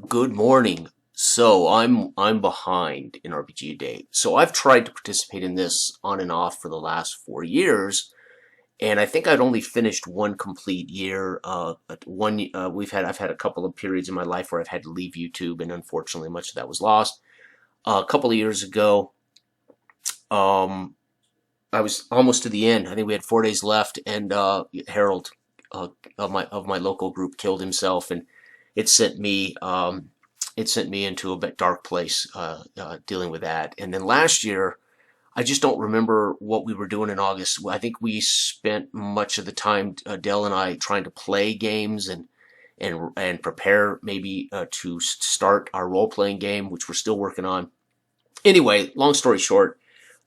Good morning. So I'm behind in RPGaDAY. So I've tried to participate in this on and off for the last 4 years, and I think I'd only finished one complete year. I've had a couple of periods in my life where I've had to leave YouTube, and unfortunately, much of that was lost. A couple of years ago, um, I was almost to the end. I think we had 4 days left, and Harold of my local group killed himself, and it sent me it sent me into a bit dark place dealing with that. And then last year, I just don't remember what we were doing in August. I think we spent much of the time, Dell and I, trying to play games and prepare maybe to start our role playing game, which we're still working on. Anyway, long story short,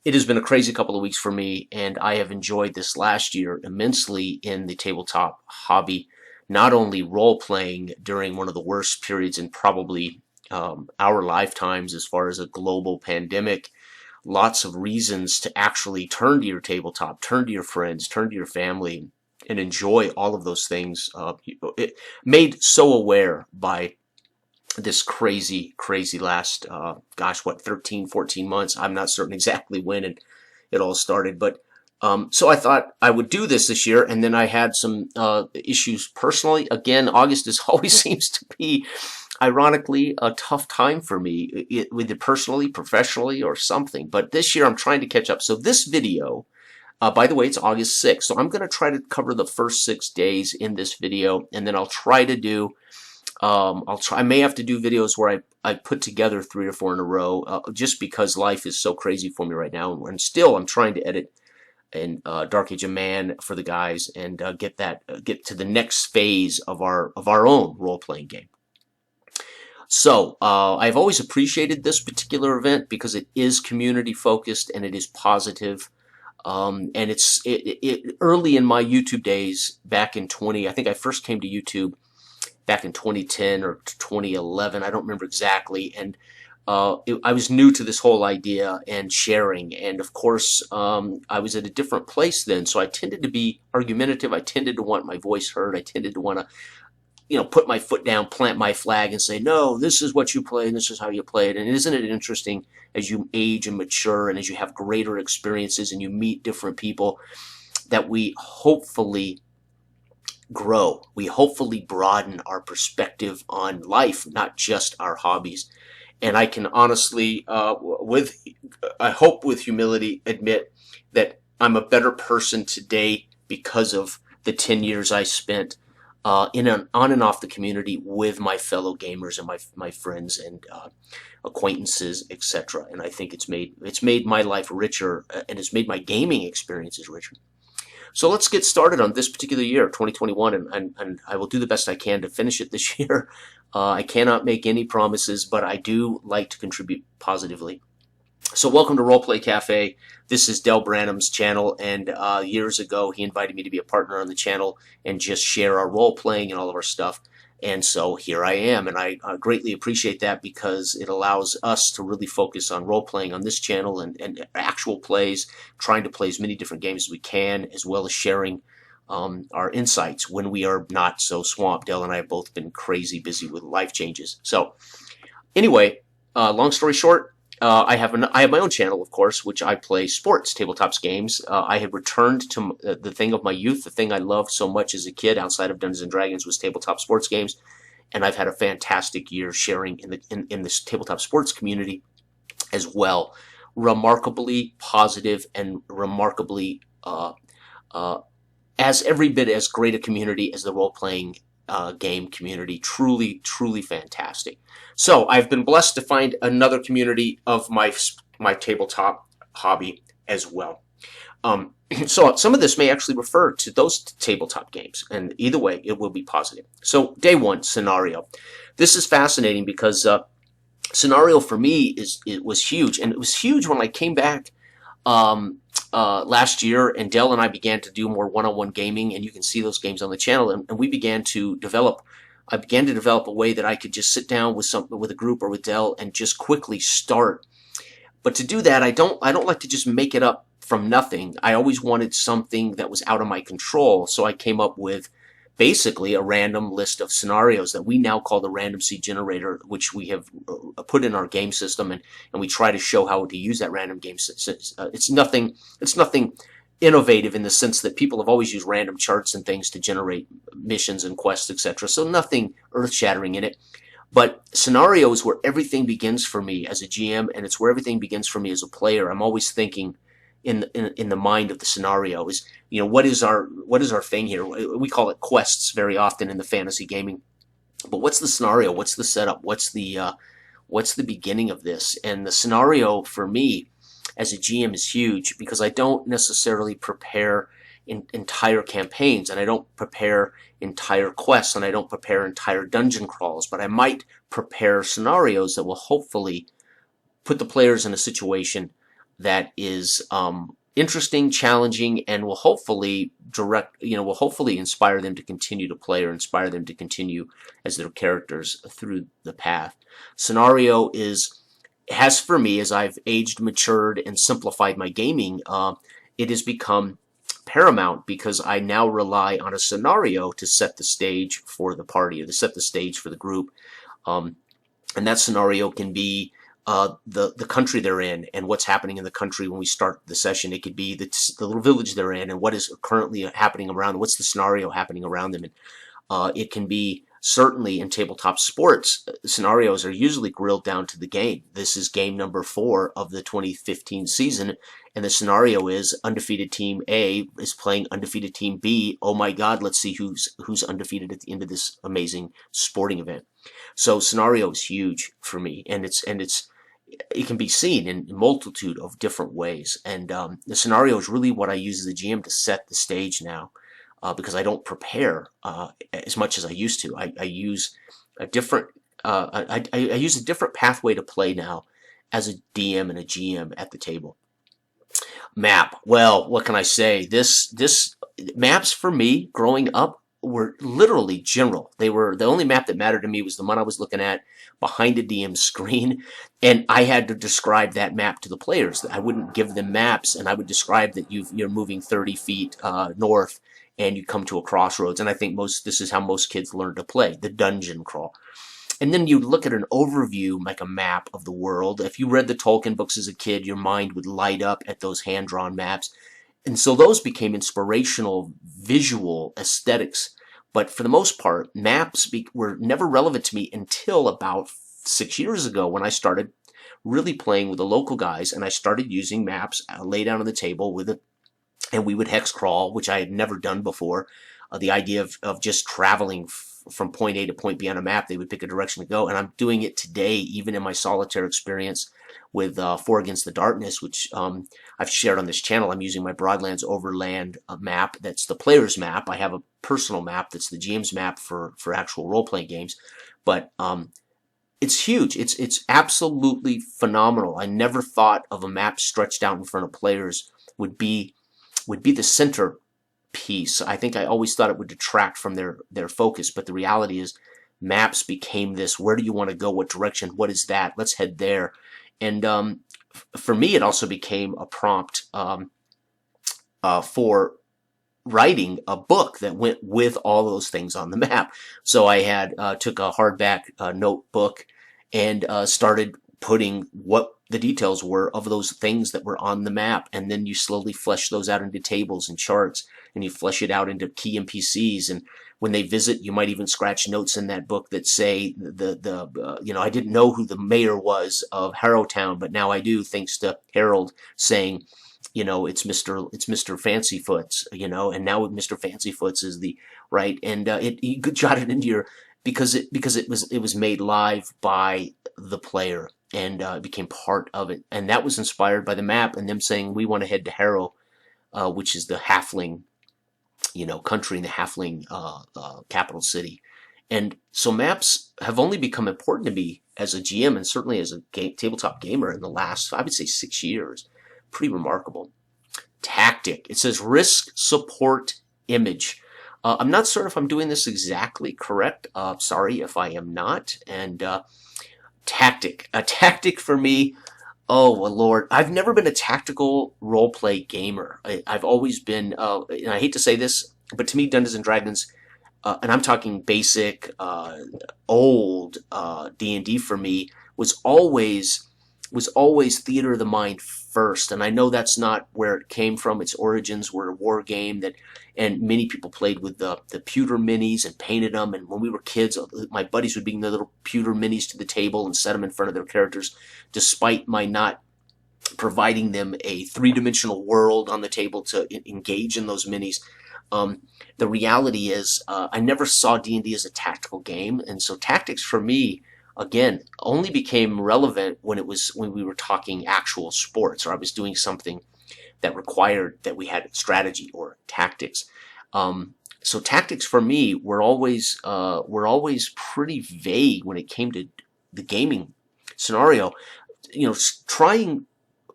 it has been a crazy couple of weeks for me, and I have enjoyed this last year immensely in the tabletop hobby. Not only role playing during one of the worst periods in probably our lifetimes as far as a global pandemic, lots of reasons to actually turn to your tabletop, turn to your friends, turn to your family, and enjoy all of those things. It made so aware by this crazy last, 13, 14 months. I'm not certain exactly when it all started, but so I thought I would do this year, and then I had some issues personally. Again, August always seems to be, ironically, a tough time for me, either personally, professionally, or something. But this year I'm trying to catch up. So this video, by the way, it's August 6th, so I'm going to try to cover the first 6 days in this video, and then I'll try to do I may have to do videos where I put together 3 or 4 in a row, just because life is so crazy for me right now, and still I'm trying to edit and Dark Age of Man for the guys and get to the next phase of our own role playing game. So I've always appreciated this particular event because it is community focused and it is positive. And it's early in my YouTube days back in I think I first came to YouTube back in 2010 or 2011. I don't remember exactly. And I was new to this whole idea and sharing. And of course, I was at a different place then. So I tended to be argumentative. I tended to want my voice heard. I tended to want to, put my foot down, plant my flag and say, no, this is what you play and this is how you play it. And isn't it interesting as you age and mature and as you have greater experiences and you meet different people that we hopefully grow. We hopefully broaden our perspective on life, not just our hobbies. And I can honestly, I hope with humility, admit that I'm a better person today because of the 10 years I spent on and off the community with my fellow gamers and my friends and acquaintances, etc. And I think it's made my life richer and it's made my gaming experiences richer. So let's get started on this particular year, 2021, and I will do the best I can to finish it this year. I cannot make any promises, but I do like to contribute positively. So welcome to Roleplay Cafe. This is Del Branham's channel, and years ago he invited me to be a partner on the channel and just share our role playing and all of our stuff. And so here I am, and I greatly appreciate that because it allows us to really focus on role-playing on this channel and actual plays, trying to play as many different games as we can, as well as sharing our insights when we are not so swamped. Dell and I have both been crazy busy with life changes. So anyway, long story short, I have my own channel, of course, which I play sports, tabletops games. I had returned to the thing of my youth. The thing I loved so much as a kid outside of Dungeons & Dragons was tabletop sports games. And I've had a fantastic year sharing in this tabletop sports community as well. Remarkably positive and remarkably as every bit as great a community as the role-playing game community. Truly fantastic. So I've been blessed to find another community of my tabletop hobby as well. So some of this may actually refer to those tabletop games, and either way, it will be positive. So day one, scenario. This is fascinating because scenario for me was huge, and it was huge when I came back last year, and Dell and I began to do more one-on-one gaming, and you can see those games on the channel, and we began to develop. I began to develop a way that I could just sit down with a group or with Dell and just quickly start. But to do that, I don't like to just make it up from nothing. I always wanted something that was out of my control, so I came up with basically a random list of scenarios that we now call the random seed generator, which we have put in our game system, and we try to show how to use that random game system. It's nothing innovative in the sense that people have always used random charts and things to generate missions and quests, etc. So nothing earth-shattering in it. But scenario is where everything begins for me as a GM, and it's where everything begins for me as a player. I'm always thinking in the mind of the scenario is, what is our thing here? We call it quests very often in the fantasy gaming. But what's the scenario? What's the setup? What's the beginning of this? And the scenario for me as a GM is huge, because I don't necessarily prepare entire campaigns, and I don't prepare entire quests, and I don't prepare entire dungeon crawls, but I might prepare scenarios that will hopefully put the players in a situation that is interesting, challenging, and will hopefully inspire them to continue to play, or inspire them to continue as their characters through the path. Scenario has for me, as I've aged, matured, and simplified my gaming, it has become paramount, because I now rely on a scenario to set the stage for the party, or to set the stage for the group. And that scenario can be the country they're in, and what's happening in the country when we start the session. It could be the little village they're in, and what is currently happening around them. What's the scenario happening around them? And it can be, certainly in tabletop sports, scenarios are usually grilled down to the game. This is game number 4 of the 2015 season, and the scenario is undefeated team A is playing undefeated team B. Oh my God, let's see who's undefeated at the end of this amazing sporting event. So scenario is huge for me, and it can be seen in a multitude of different ways. And the scenario is really what I use as a GM to set the stage now. Because I don't prepare as much as I used to. I use a different I use a different pathway to play now as a DM and a GM at the table. Map. Well, what can I say? This maps for me growing up were literally general. They were the only map that mattered to me was the one I was looking at behind a DM screen, and I had to describe that map to the players. I wouldn't give them maps, and I would describe that you're moving 30 feet north, and you come to a crossroads. And I think this is how most kids learn to play, the dungeon crawl. And then you look at an overview, like a map of the world. If you read the Tolkien books as a kid, your mind would light up at those hand-drawn maps. And so those became inspirational visual aesthetics. But for the most part, maps were never relevant to me until about 6 years ago, when I started really playing with the local guys, and I started using maps laid out on the table and we would hex crawl, which I had never done before. The idea of just traveling from point A to point B on a map. They would pick a direction to go, and I'm doing it today, even in my solitaire experience with 4 Against the Darkness, which I've shared on this channel. I'm using my Broadlands Overland map. That's the player's map. I have a personal map that's the GM's map for actual role-playing games. But it's huge. It's absolutely phenomenal. I never thought of a map stretched out in front of players would be the center piece. I think I always thought it would detract from their focus, but the reality is maps became this, where do you want to go, what direction, what is that, let's head there. And for me, it also became a prompt for writing a book that went with all those things on the map. So I had took a hardback notebook and started putting what the details were of those things that were on the map, and then you slowly flesh those out into tables and charts, and you flesh it out into key NPCs. And when they visit, you might even scratch notes in that book that say I didn't know who the mayor was of Harrowtown, but now I do, thanks to Harold saying, it's Mr. Fancyfoots, and now Mr. Fancyfoots is the right, and you could jot it into your, because it was made live by the player, and it became part of it. And that was inspired by the map and them saying, we want to head to Harrow, which is the halfling, country in the halfling capital city. And so maps have only become important to me as a GM, and certainly as a tabletop gamer, in the last, I would say, 6 years. Pretty remarkable. Tactic. It says risk, support, image. I'm not sure if I'm doing this exactly correct. Sorry if I am not. And tactic. A tactic for me, oh, well, Lord, I've never been a tactical role-play gamer. I've always been, and I hate to say this, but to me, Dungeons & Dragons and I'm talking basic, old D&D for me, was always theater of the mind first. And I know that's not where it came from. Its origins were a war game and many people played with the pewter minis and painted them. And when we were kids, my buddies would bring the little pewter minis to the table and set them in front of their characters, despite my not providing them a three-dimensional world on the table to engage in those minis. The reality is, I never saw D&D as a tactical game, and so tactics for me, again, only became relevant when we were talking actual sports, or I was doing something that required that we had strategy or tactics. So tactics for me were always pretty vague when it came to the gaming scenario. Trying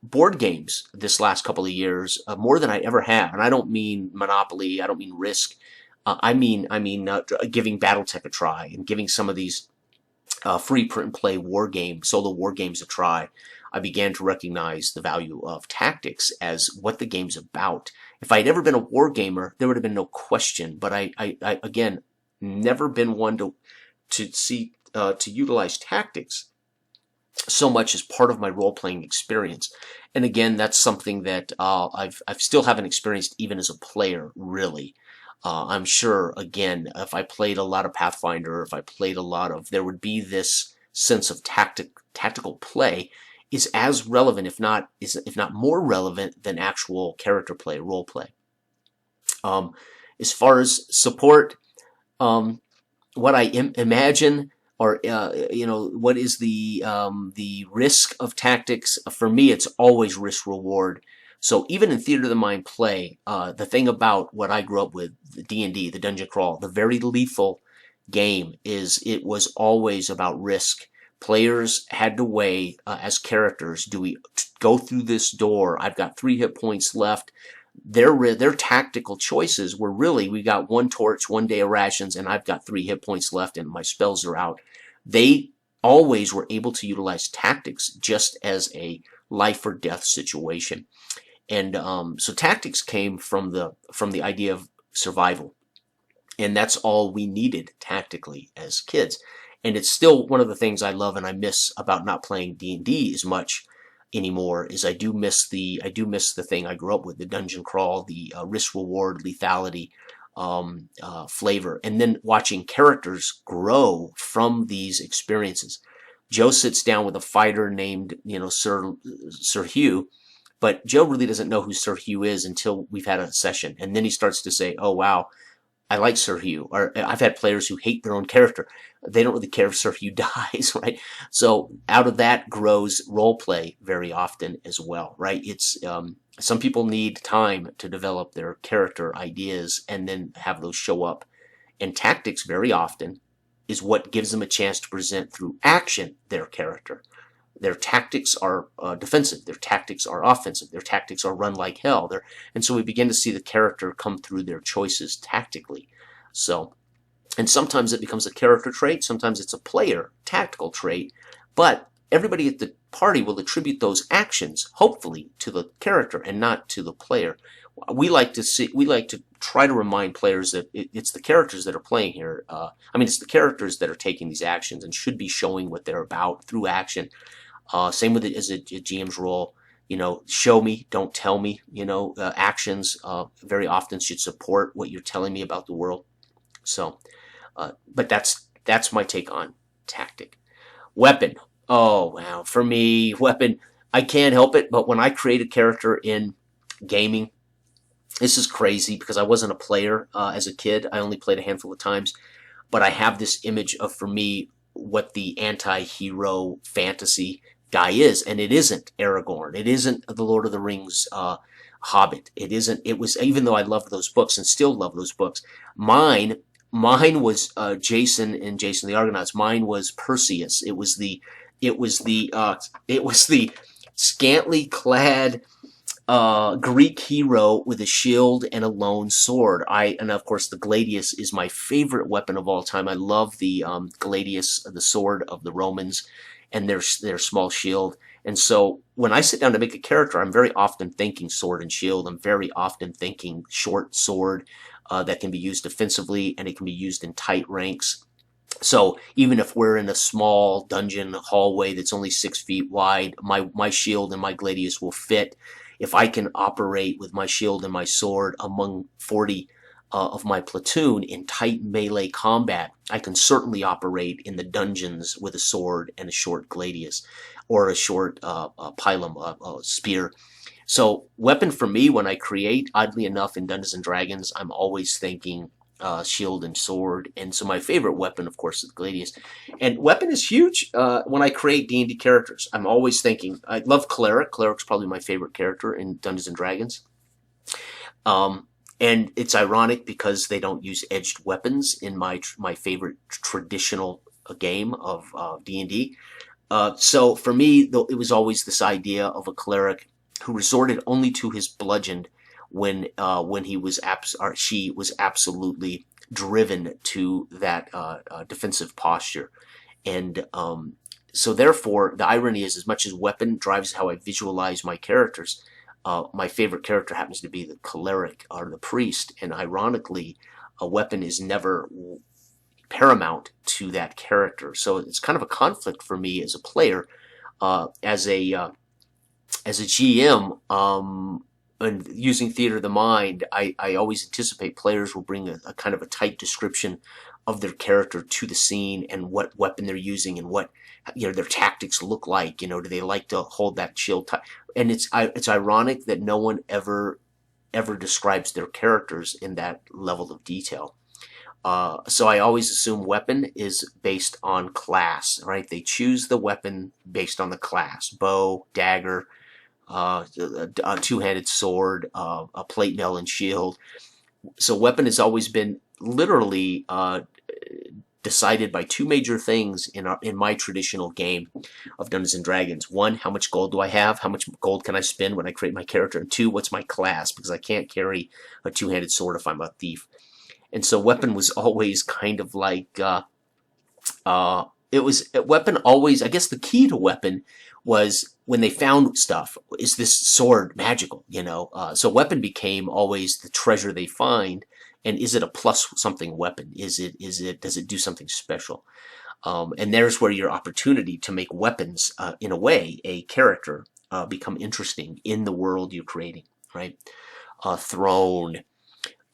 board games this last couple of years, more than I ever have, and I don't mean Monopoly, I don't mean Risk, I mean giving BattleTech a try and giving some of these free print and play solo war games a try. I began to recognize the value of tactics as what the game's about. If I'd ever been a war gamer, there would have been no question. But I again, never been one to utilize tactics so much as part of my role-playing experience. And again, that's something that I've still haven't experienced even as a player, really. I'm sure, again, if I played a lot of Pathfinder, if I played a lot of, there would be this sense of tactical play is as relevant, if not more relevant than actual character play, role play. As far as support, what I imagine, or what is the risk of tactics? For me, it's always risk reward. So even in theater of the mind play, the thing about what I grew up with, the D&D, the dungeon crawl, the very lethal game, is it was always about risk. Players had to weigh, as characters, do we go through this door? I've got 3 hit points left. Their tactical choices were really, we got 1 torch, 1 day of rations, and I've got 3 hit points left and my spells are out. They always were able to utilize tactics just as a life or death situation. And so tactics came from the idea of survival. And that's all we needed tactically as kids. And it's still one of the things I love and I miss about not playing D&D as much anymore, is I do miss the thing I grew up with, the dungeon crawl, the risk reward, lethality, flavor, and then watching characters grow from these experiences. Joe sits down with a fighter named Sir Hugh, but Joe really doesn't know who Sir Hugh is until we've had a session, and then he starts to say, "Oh wow, I like Sir Hugh." Or I've had players who hate their own character. They don't really care if Sir Hugh dies, right? So out of that grows role play very often as well, right? It's some people need time to develop their character ideas and then have those show up. And tactics very often is what gives them a chance to present through action their character. Their tactics are defensive. Their tactics are offensive. Their tactics are run like hell. And so we begin to see the character come through their choices tactically. So, and sometimes it becomes a character trait. Sometimes it's a player tactical trait. But everybody at the party will attribute those actions, hopefully, to the character and not to the player. We like to try to remind players that it's the characters that are playing here. It's the characters that are taking these actions and should be showing what they're about through action. Same with it as a GM's role. Show me, don't tell me. Actions very often should support what you're telling me about the world. So, but that's my take on tactic. Weapon. Oh wow, for me, weapon. I can't help it, but when I create a character in gaming, this is crazy because I wasn't a player as a kid. I only played a handful of times, but I have this image of, for me, what the anti-hero fantasy guy is, and it isn't Aragorn. It isn't the Lord of the Rings Hobbit. It isn't. It was, even though I loved those books and still love those books. Mine was Jason and Jason the Argonauts. Mine was Perseus. It was the scantily clad Greek hero with a shield and a lone sword. And of course the gladius is my favorite weapon of all time. I love the gladius, the sword of the Romans, and their small shield. And so when I sit down to make a character, I'm very often thinking sword and shield. I'm very often thinking short sword. that can be used defensively, and it can be used in tight ranks. So even if we're in a small dungeon hallway that's only 6 feet wide, my shield and my gladius will fit. If I can operate with my shield and my sword among 40 of my platoon in tight melee combat, I can certainly operate in the dungeons with a sword and a short gladius, or a short pilum, spear. So weapon for me, when I create, oddly enough, in Dungeons and Dragons, I'm always thinking shield and sword. And so my favorite weapon, of course, is gladius. And weapon is huge when I create D&D characters. I'm always thinking, I love cleric. Cleric's probably my favorite character in Dungeons and Dragons. And it's ironic because they don't use edged weapons in my favorite traditional game of D&D. So for me, though, it was always this idea of a cleric who resorted only to his bludgeon when he was she was absolutely driven to that defensive posture. And so therefore, the irony is, as much as weapon drives how I visualize my characters, my favorite character happens to be the cleric or the priest, and ironically, a weapon is never paramount to that character. So it's kind of a conflict for me as a player, as a GM, and using theater of the mind, I always anticipate players will bring a kind of a tight description of their character to the scene, and what weapon they're using, and what their tactics look like. Do they like to hold that shield tight? And it's ironic that no one ever describes their characters in that level of detail. So I always assume weapon is based on class, right? They choose the weapon based on the class: bow, dagger, a two-handed sword, a plate mail, and shield. So weapon has always been literally decided by two major things in my traditional game of Dungeons and Dragons. One, how much gold do I have? How much gold can I spend when I create my character? And two, what's my class? Because I can't carry a two-handed sword if I'm a thief. And so weapon was always kind of like weapon always, I guess the key to weapon was when they found stuff, is this sword magical, so weapon became always the treasure they find, and is it a plus something weapon? Does it do something special? And there's where your opportunity to make weapons, in a way, a character, become interesting in the world you're creating, right? Throne.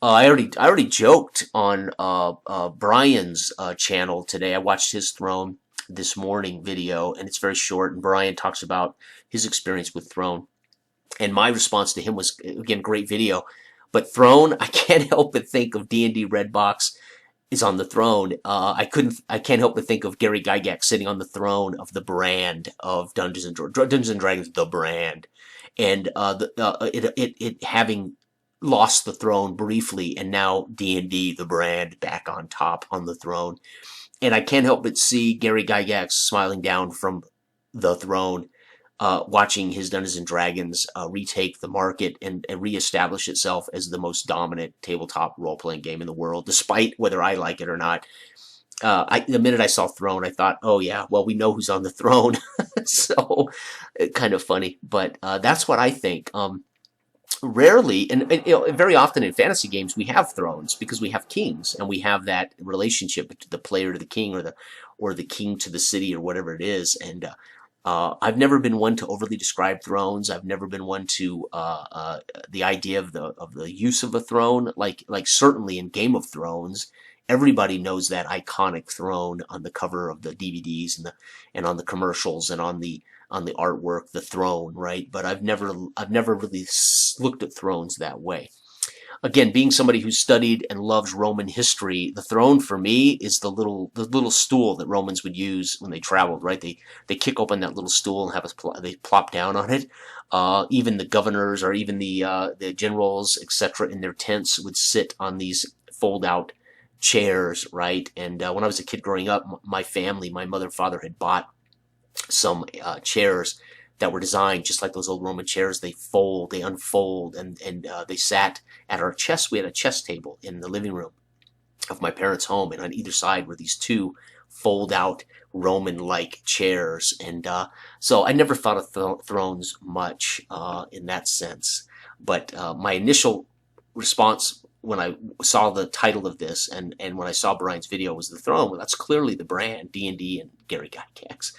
I already joked on Brian's channel today. I watched his Throne this morning video, and it's very short, and Brian talks about his experience with Throne. And my response to him was, again, great video, but Throne, I can't help but think of D&D Redbox is on the throne. I can't help but think of Gary Gygax sitting on the throne of the brand of Dungeons and Dragons, the brand, and it having lost the throne briefly, and now D&D, the brand, back on top on the throne. And I can't help but see Gary Gygax smiling down from the throne, watching his Dungeons and Dragons retake the market and reestablish itself as the most dominant tabletop role-playing game in the world, despite whether I like it or not. The minute I saw Throne, I thought, oh yeah, well, we know who's on the throne. So, kind of funny, but that's what I think. Rarely, and very often in fantasy games, we have thrones because we have kings, and we have that relationship between the player to the king, or the king to the city, or whatever it is. And I've never been one to overly describe thrones. I've never been one to the idea of the use of a throne. Like certainly in Game of Thrones, everybody knows that iconic throne on the cover of the DVDs and on the commercials and on the artwork, the throne, right? But I've never really looked at thrones that way. Again, being somebody who studied and loves Roman history, the throne for me is the little stool that Romans would use when they traveled, right? They kick open that little stool and they plop down on it. Even the governors, or even the generals, etc., in their tents would sit on these fold-out chairs, right? And when I was a kid growing up, my mother and father had bought some chairs that were designed just like those old Roman chairs. They fold, they unfold, and they sat at our chess. We had a chess table in the living room of my parents' home, and on either side were these two fold-out Roman-like chairs. And so I never thought of thrones much in that sense. But my initial response when I saw the title of this, and when I saw Brian's video was the throne, well, that's clearly the brand, D&D and Gary Gygax.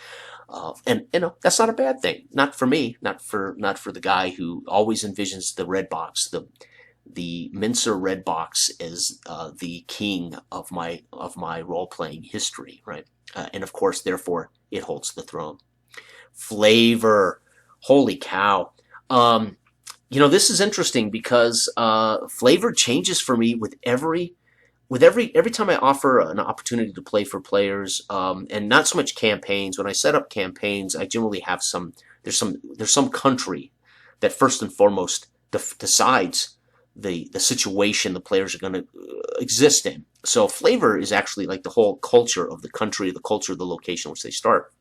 And that's not a bad thing. Not for me, not for the guy who always envisions the red box, the Mincer red box as the king of my role-playing history, right? And of course, therefore, it holds the throne. Flavor, holy cow! This is interesting because flavor changes for me with every time I offer an opportunity to play for players, and not so much campaigns. When I set up campaigns, I generally have there's some country that first and foremost decides the situation the players are going to exist in. So flavor is actually like the whole culture of the country, the culture of the location in which they start.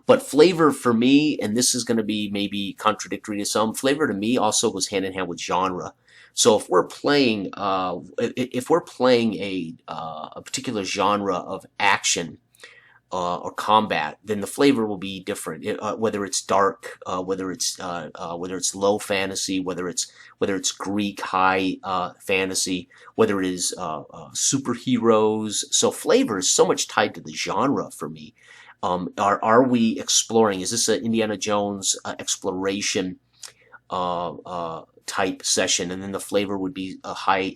But flavor for me, and this is going to be maybe contradictory to some, flavor to me also goes hand in hand with genre. So if we're playing a particular genre of action or combat, then the flavor will be different. Whether it's dark, whether it's low fantasy, whether it's Greek high fantasy, whether it is superheroes. So flavor is so much tied to the genre for me. Are we exploring? Is this an Indiana Jones exploration type session? And then the flavor would be a high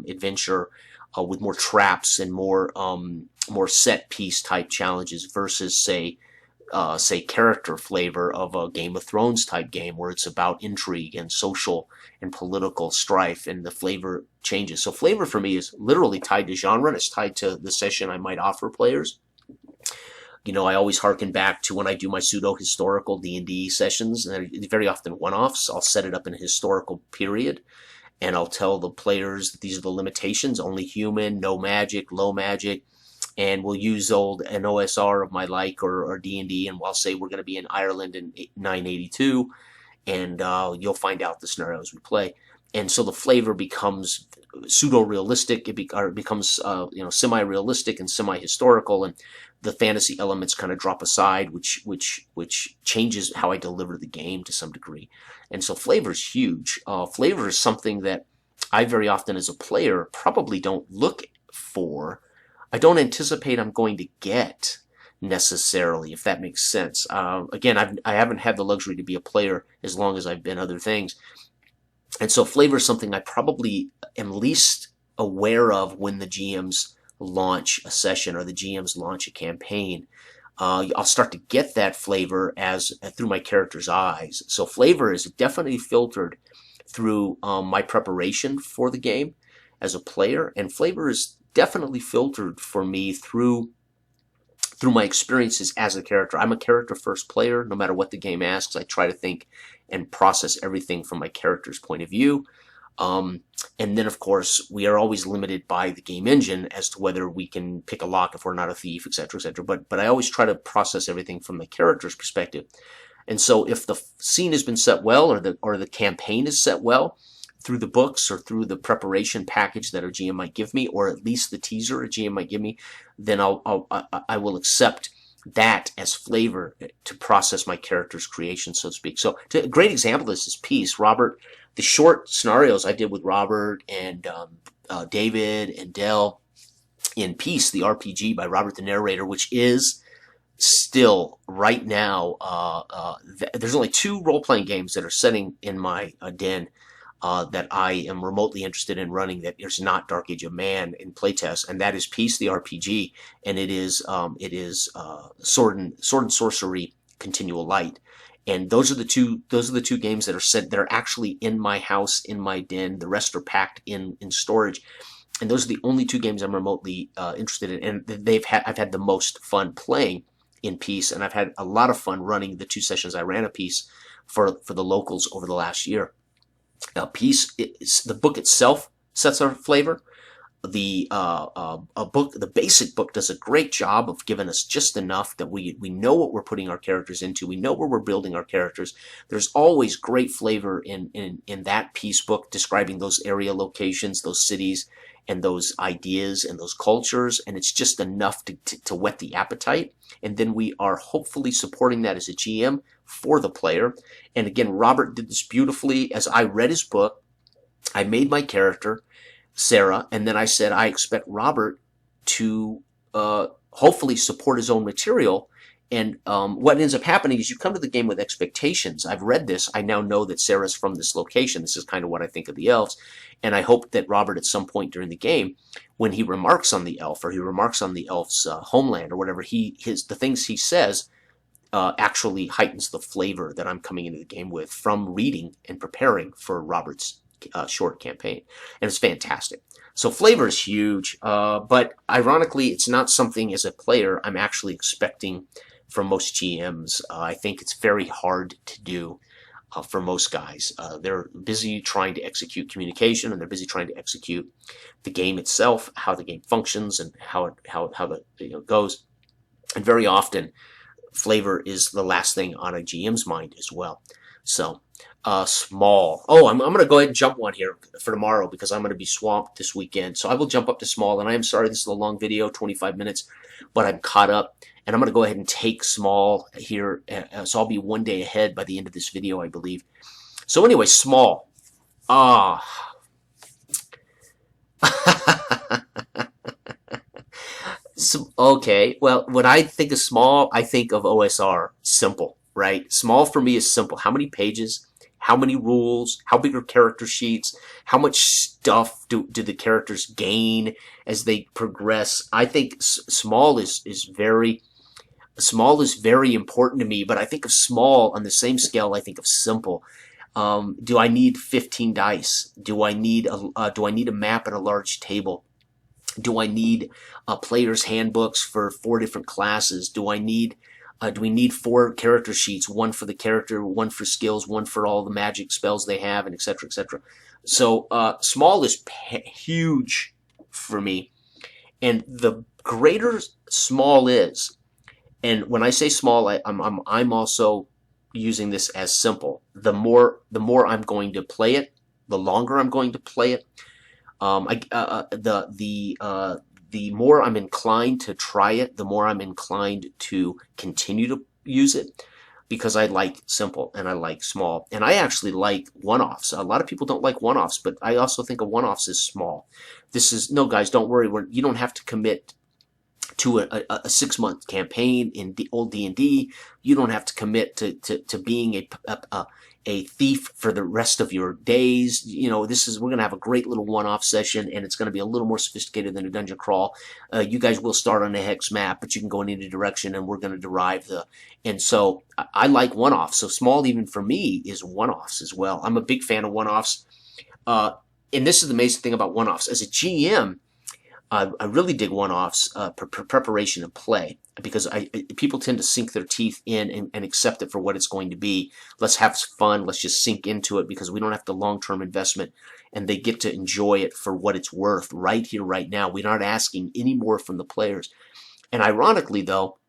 adventure with more traps and more set piece type challenges versus say character flavor of a Game of Thrones type game where it's about intrigue and social and political strife, and the flavor changes. So flavor for me is literally tied to genre, and it's tied to the session I might offer players. I always harken back to when I do my pseudo-historical D&D sessions, and they're very often one-offs. I'll set it up in a historical period, and I'll tell the players that these are the limitations: only human, no magic, low magic, and we'll use an OSR of my like or D&D, and I'll say we're going to be in Ireland in 982, and you'll find out the scenarios we play. And so the flavor becomes pseudo-realistic. It becomes semi-realistic and semi-historical, and the fantasy elements kind of drop aside, which changes how I deliver the game to some degree. And so flavor is huge. Flavor is something that I very often as a player probably don't look for. I don't anticipate I'm going to get necessarily, if that makes sense. Again, I haven't had the luxury to be a player as long as I've been other things. And so flavor is something I probably am least aware of when the GMs launch a session or the GMs launch a campaign. I'll start to get that flavor through my character's eyes. So flavor is definitely filtered through my preparation for the game as a player, and flavor is definitely filtered for me through my experiences as a character. I'm a character first player. No matter what the game asks, I try to think and process everything from my character's point of view. And then, of course, we are always limited by the game engine as to whether we can pick a lock if we're not a thief, etc., etc. But I always try to process everything from the character's perspective. And so, if the scene has been set well, or the campaign is set well through the books or through the preparation package that a GM might give me, or at least the teaser a GM might give me, then I will accept that as flavor to process my character's creation, so to speak. So a great example of this is Peace. Robert, the short scenarios I did with Robert and David and Dell in Peace, the RPG by Robert the Narrator, which is still right now, there's only 2 role-playing games that are setting in my den that I am remotely interested in running that is not Dark Age of Man in playtest, and that is Peace, the RPG, and it is Sword and Sorcery Continual Light. And those are the two games that are actually in my house, in my den. The rest are packed in storage, and those are the only 2 games I'm remotely interested in. And I've had the most fun playing in Peace, and I've had a lot of fun running the 2 sessions I ran of Peace for the locals over the last year. Peace, the book itself sets our flavor. The basic book does a great job of giving us just enough that we know what we're putting our characters into. We know where we're building our characters. There's always great flavor in that Peace book, describing those area locations, those cities, and those ideas and those cultures, and it's just enough to whet the appetite. And then we are hopefully supporting that as a GM for the player. And again, Robert did this beautifully. As I read his book, I made my character, Sarah, and then I said I expect Robert to hopefully support his own material. And what ends up happening is you come to the game with expectations. I've read this. I now know that Sarah's from this location. This is kind of what I think of the elves. And I hope that Robert, at some point during the game, when he remarks on the elf, or he remarks on the elf's homeland, or whatever, the things he says actually heightens the flavor that I'm coming into the game with from reading and preparing for Robert's short campaign. And it's fantastic. So flavor is huge, but ironically, it's not something as a player I'm actually expecting from most GMs. I think it's very hard to do for most guys. They're busy trying to execute communication, and they're busy trying to execute the game itself, how the game functions, and how the goes. And very often, flavor is the last thing on a GM's mind as well. So, small. Oh, I'm going to go ahead and jump one here for tomorrow because I'm going to be swamped this weekend. So I will jump up to small, and I am sorry this is a long video, 25 minutes, but I'm caught up. And I'm going to go ahead and take small here. So I'll be one day ahead by the end of this video, I believe. So anyway, small. So, okay, well, when I think of small, I think of OSR, simple, right? Small for me is simple. How many pages? How many rules? How big are character sheets? How much stuff do the characters gain as they progress? I think small is very important to me, but I think of small on the same scale I think of simple. Do I need 15 dice? Do I need a map and a large table? Do I need player's handbooks for 4 different classes? Do we need 4 character sheets, one for the character, one for skills, one for all the magic spells they have, and etc., etc. So small is huge for me, and the greater small is, and when I say small, I'm also using this as simple. The more I'm going to play it, the longer I'm going to play it. The more I'm inclined to try it, the more I'm inclined to continue to use it, because I like simple and I like small. And I actually like one-offs. A lot of people don't like one-offs, but I also think of one-offs as small. No, guys, don't worry. You don't have to commit to a 6-month campaign in the old D&D. You don't have to commit to being a thief for the rest of your days. You know, we're going to have a great little one-off session, and it's going to be a little more sophisticated than a dungeon crawl. You guys will start on a hex map, but you can go in any direction, and we're going to derive and so I like one-offs. So small, even for me, is one-offs as well. I'm a big fan of one-offs. And this is the amazing thing about one-offs. As a GM, I really dig one-offs, preparation and play, because people tend to sink their teeth in and accept it for what it's going to be. Let's have fun. Let's just sink into it because we don't have the long-term investment, and they get to enjoy it for what it's worth right here, right now. We're not asking any more from the players. And ironically, though,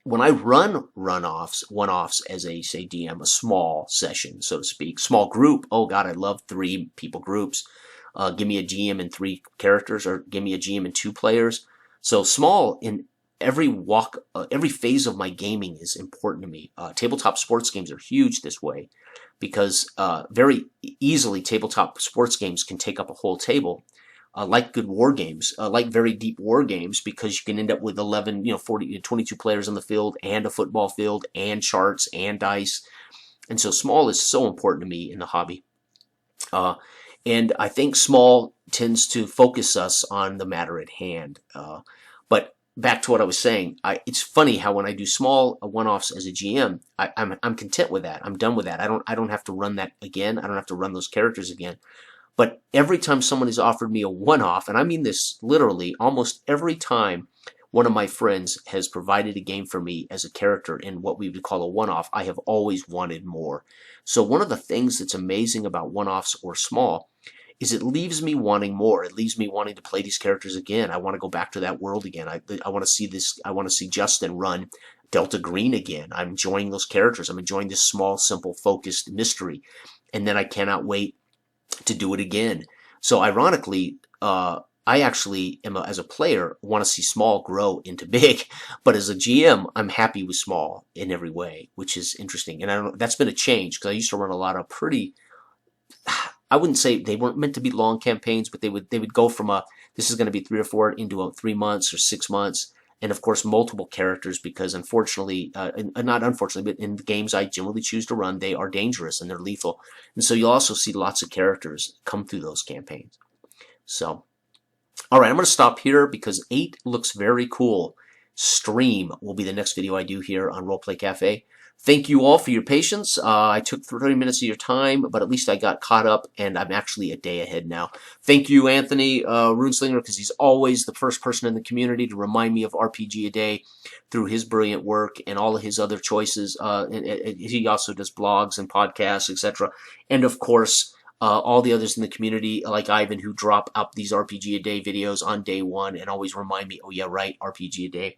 when I run one-offs as a, say, DM, a small session, so to speak, small group, oh God, I love 3-people groups. Give me a GM and 3 characters, or give me a GM and 2 players. So small in every phase of my gaming is important to me. Tabletop sports games are huge this way, because very easily tabletop sports games can take up a whole table, like good war games, like very deep war games, because you can end up with 11, 40, 22 players on the field, and a football field, and charts, and dice. And so small is so important to me in the hobby. And I think small tends to focus us on the matter at hand. But back to what I was saying, it's funny how when I do small one-offs as a GM, I'm content with that. I'm done with that. I don't have to run that again. I don't have to run those characters again. But every time someone has offered me a one-off, and I mean this literally, almost every time one of my friends has provided a game for me as a character in what we would call a one-off, I have always wanted more. So one of the things that's amazing about one-offs or small is it leaves me wanting more. It leaves me wanting to play these characters again. I want to go back to that world again. I want to see this. I want to see Justin run Delta Green again. I'm enjoying those characters. I'm enjoying this small, simple, focused mystery. And then I cannot wait to do it again. So ironically, I actually am, as a player, want to see small grow into big. But as a GM, I'm happy with small in every way, which is interesting. And that's been a change, because I used to run a lot of I wouldn't say they weren't meant to be long campaigns, but they would go from this is going to be 3 or 4 into 3 months or 6 months, and of course multiple characters, because unfortunately, not unfortunately, but in the games I generally choose to run, they are dangerous and they're lethal, and so you'll also see lots of characters come through those campaigns. So, all right, I'm going to stop here because 8 looks very cool. Stream will be the next video I do here on Roleplay Cafe. Thank you all for your patience. I took 30 minutes of your time, but at least I got caught up, and I'm actually a day ahead now. Thank you, Anthony Runeslinger, because he's always the first person in the community to remind me of RPGaDAY through his brilliant work and all of his other choices. And he also does blogs and podcasts, etc. And, of course, all the others in the community, like Ivan, who drop up these RPGaDAY videos on day one and always remind me, oh, yeah, right, RPGaDAY.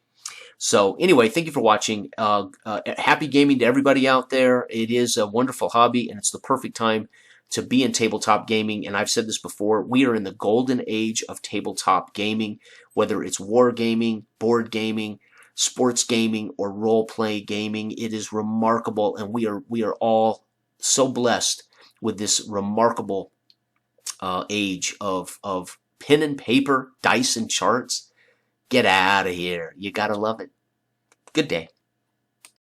So anyway, thank you for watching. Happy gaming to everybody out there. It is a wonderful hobby, and it's the perfect time to be in tabletop gaming. And I've said this before, we are in the golden age of tabletop gaming, whether it's war gaming, board gaming, sports gaming, or role-play gaming. It is remarkable, and we are all so blessed with this remarkable age of pen and paper, dice and charts. Get out of here. You gotta love it. Good day.